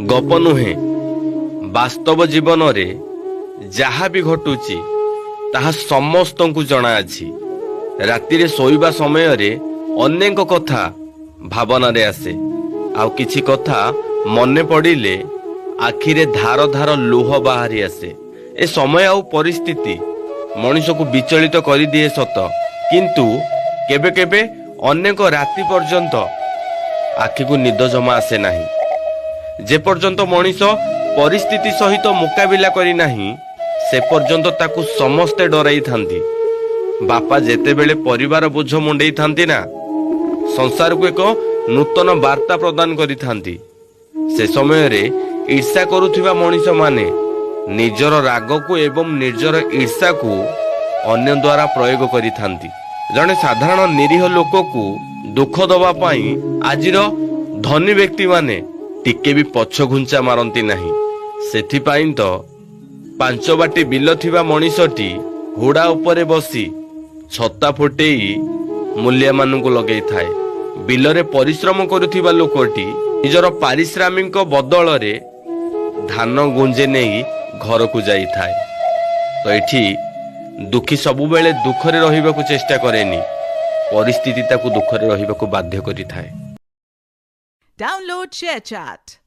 गप नुहे वास्तव जीवन रे जहा भी घटुची ताहा समस्त को जना अछि। राति रे सोइबा समय रे अनेक कथा भावना रे आसे आउ किछि कथा मने पड़िले आखिरे धार धार लुह बाहरी आसे। ए समय आउ परिस्थिति मनीष को विचलित कर दिए सत, किंतु केबे केबे अनेक राति पर्यंत आखि को निद जमा आसे नाही। जे पर्यंत मनीष परिस्थिति सहित मुकाबिला करी नाही से पर्यंत ताकू समस्ते डराई थांती। बापा जेते बेले परिवार बोझ मुंडेई थांती ना, संसार को एक नूतन वार्ता प्रदान करी थांती। से समय रे ईर्षा करुथिबा मनीष माने निजर राग को एवं निजर ईर्षा को अन्य द्वारा प्रयोग करी थांती। जने साधारण निरीह लोक को दुख दबा पाई आजिर धनी व्यक्ति माने टिके भी पछ घुंचा मारती नहीं। सेथिपाई तो पांच बाटी बिल थिबा मनीषटी हुड़ा उपरे बसी छत्ता फुटेई मूल्य मानू लगे थाए। बिलरे परिश्रम करुथिबा लोकटी निजर पारिश्रामिक बदल रे धान गुंजे नहीं घर को जाई थाए। तो एठी दुखी सबु बेले दुखरे रहिबा को चेष्टा करेनी, परिस्थिति ताकू दुखरे रहिबा को बाध्य करी थाए। Download ShareChat.